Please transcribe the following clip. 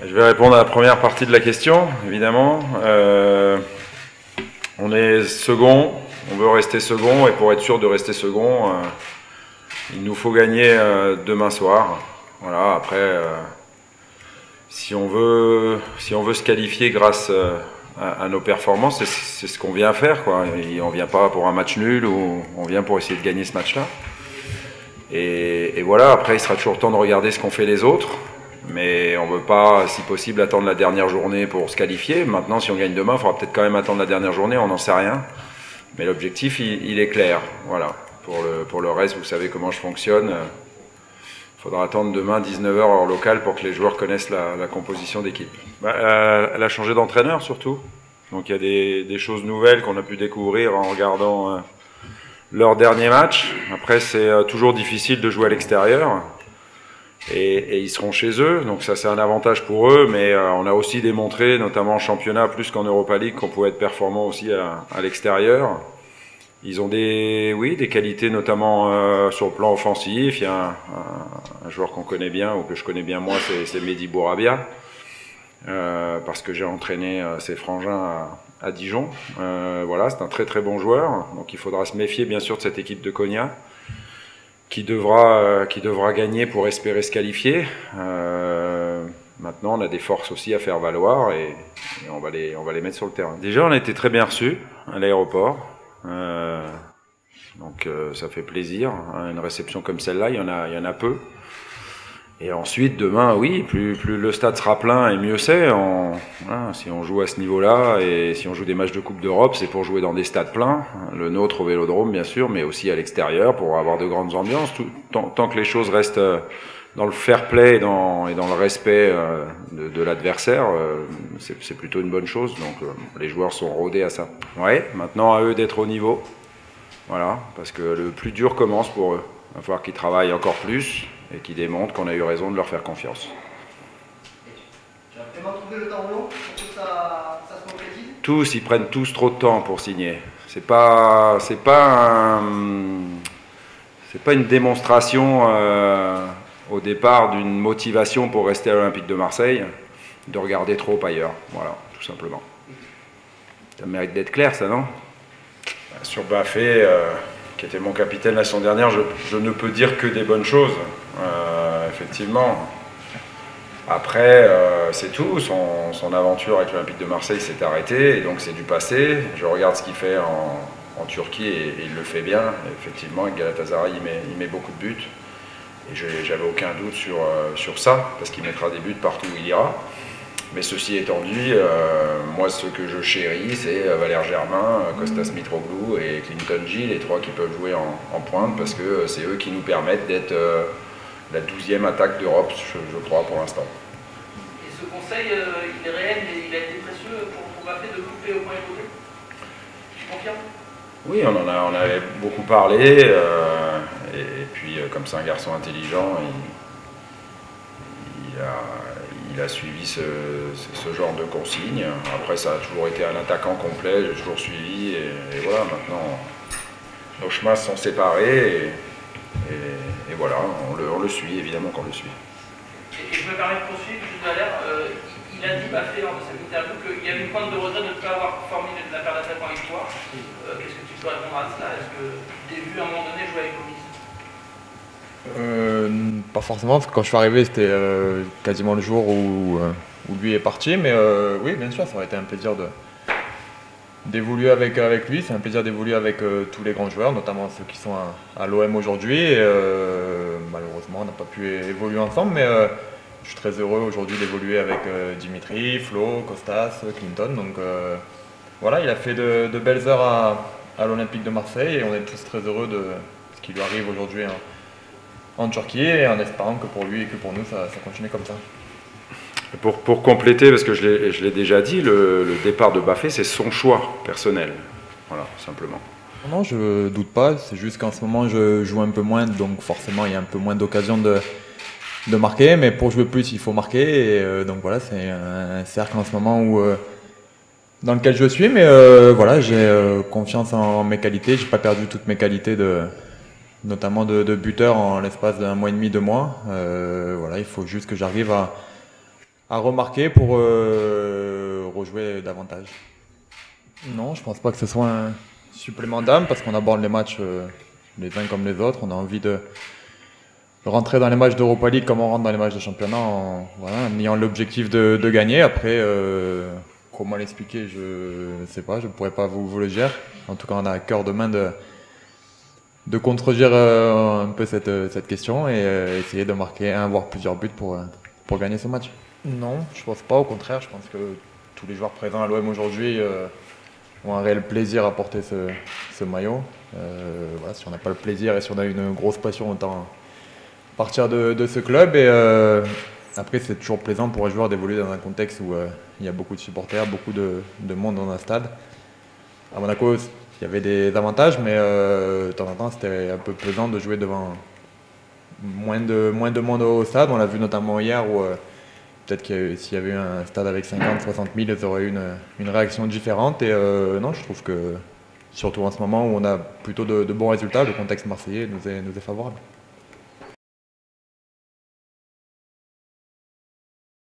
Je vais répondre à la première partie de la question, évidemment. On est second, on veut rester second, et pour être sûr de rester second, il nous faut gagner demain soir. Voilà, après, si on veut se qualifier grâce à nos performances, c'est ce qu'on vient faire, quoi. Et on ne vient pas pour un match nul, ou on vient pour essayer de gagner ce match-là. Et voilà, après, il sera toujours temps de regarder ce qu'ont fait les autres. Mais on ne veut pas, si possible, attendre la dernière journée pour se qualifier. Maintenant, si on gagne demain, il faudra peut-être quand même attendre la dernière journée, on n'en sait rien. Mais l'objectif, il est clair. Voilà. Pour le reste, vous savez comment je fonctionne. Il faudra attendre demain 19h heure locale pour que les joueurs connaissent la composition d'équipe. Elle a changé d'entraîneur surtout. Donc il y a des choses nouvelles qu'on a pu découvrir en regardant leur dernier match. Après, c'est toujours difficile de jouer à l'extérieur. Et ils seront chez eux, donc ça c'est un avantage pour eux, mais on a aussi démontré, notamment en championnat plus qu'en Europa League, qu'on pouvait être performant aussi à l'extérieur. Ils ont des qualités notamment sur le plan offensif. Il y a un joueur qu'on connaît bien, ou que je connais bien moi, c'est Mehdi Bourabia, parce que j'ai entraîné ses frangins à Dijon. Voilà, c'est un très très bon joueur, donc il faudra se méfier bien sûr de cette équipe de Konya, qui devra gagner pour espérer se qualifier. Maintenant, on a des forces aussi à faire valoir, et on va les mettre sur le terrain. Déjà, on a été très bien reçus à l'aéroport, donc ça fait plaisir. Une réception comme celle-là, il y en a peu. Et ensuite, demain, oui, plus le stade sera plein, et mieux c'est. Voilà, si on joue à ce niveau-là, et si on joue des matchs de Coupe d'Europe, c'est pour jouer dans des stades pleins. Le nôtre au Vélodrome, bien sûr, mais aussi à l'extérieur, pour avoir de grandes ambiances. Tant que les choses restent dans le fair play et dans le respect de l'adversaire, c'est plutôt une bonne chose. Donc les joueurs sont rodés à ça. Ouais, maintenant à eux d'être au niveau. Voilà, parce que le plus dur commence pour eux. Il va falloir qu'ils travaillent encore plus, et qui démontrent qu'on a eu raison de leur faire confiance. Tu as vraiment trouvé le temps long pour que ça se concrétise? Tous, ils prennent tous trop de temps pour signer. C'est pas une démonstration au départ d'une motivation pour rester à l'Olympique de Marseille, de regarder trop ailleurs. Voilà, tout simplement. Ça mérite d'être clair, ça, non? Sur Bafé, qui était mon capitaine la saison dernière, je ne peux dire que des bonnes choses, effectivement. Après, c'est tout, son aventure avec l'Olympique de Marseille s'est arrêtée, et donc c'est du passé. Je regarde ce qu'il fait en Turquie, et il le fait bien. Et effectivement, avec Galatasaray, il met beaucoup de buts. Et j'avais aucun doute sur ça, parce qu'il mettra des buts partout où il ira. Mais ceci étant dit, moi ce que je chéris, c'est Valère Germain, Kostas Mitroglou et Clinton Gilles, les trois qui peuvent jouer en pointe, parce que c'est eux qui nous permettent d'être la 12e attaque d'Europe, je crois, pour l'instant. Et ce conseil, il est réel, et il a été précieux pour Bafé de couper au point évolué? Tu confirmes? Oui, on avait beaucoup parlé, et puis comme c'est un garçon intelligent, il a suivi ce genre de consignes. Après, ça a toujours été un attaquant complet, j'ai toujours suivi, et voilà, maintenant nos chemins sont séparés, et voilà, on le suit, évidemment qu'on le suit. Et je me permets de poursuivre, tout à l'heure, il a dit, Bafé, lors de cette interview, qu'il y avait une pointe de regret de ne pas avoir formé la paire d'attaquants avec toi. Qu'est-ce que tu peux répondre à cela? Est-ce que tu t'es vu à un moment donné jouer avec Gomis? Pas forcément, parce que quand je suis arrivé, c'était quasiment le jour où lui est parti, mais oui, bien sûr, ça aurait été un plaisir d'évoluer avec lui. C'est un plaisir d'évoluer avec tous les grands joueurs, notamment ceux qui sont à l'OM aujourd'hui. Malheureusement, on n'a pas pu évoluer ensemble, mais je suis très heureux aujourd'hui d'évoluer avec Dimitri, Flo, Kostas, Clinton. Donc voilà, il a fait de belles heures à l'Olympique de Marseille, et on est tous très heureux de ce qui lui arrive aujourd'hui en Turquie, et en espérant que pour lui et que pour nous, ça continue comme ça. Pour compléter, parce que je l'ai déjà dit, le départ de Bafé, c'est son choix personnel. Voilà, simplement. Non, je doute pas, c'est juste qu'en ce moment, je joue un peu moins, donc forcément, il y a un peu moins d'occasion de marquer, mais pour jouer plus, il faut marquer, et donc voilà, c'est un cercle en ce moment dans lequel je suis, mais voilà, j'ai confiance en mes qualités, j'ai pas perdu toutes mes qualités notamment de buteur en l'espace d'1 mois et demi, 2 mois. Voilà, il faut juste que j'arrive à remarquer pour rejouer davantage. Non, je pense pas que ce soit un supplément d'âme parce qu'on aborde les matchs les uns comme les autres. On a envie de rentrer dans les matchs d'Europa League comme on rentre dans les matchs de championnat en ayant l'objectif de gagner. Après, comment l'expliquer, je ne sais pas, je ne pourrais pas vous le dire. En tout cas, on a à cœur demain de contredire un peu cette question et essayer de marquer un voire plusieurs buts pour gagner ce match. Non, je pense pas. Au contraire, je pense que tous les joueurs présents à l'OM aujourd'hui ont un réel plaisir à porter ce maillot. Voilà, si on n'a pas le plaisir et si on a une grosse passion, autant partir de ce club. Et après, c'est toujours plaisant pour un joueur d'évoluer dans un contexte où il y a beaucoup de supporters, beaucoup de monde dans un stade. À Monaco, il y avait des avantages, mais de temps en temps, c'était un peu pesant de jouer devant moins de monde au stade. On l'a vu notamment hier où peut-être que s'il y avait eu un stade avec 50, 60 000, ça aurait eu une réaction différente. Et non, je trouve que, surtout en ce moment où on a plutôt de bons résultats, le contexte marseillais nous est favorable.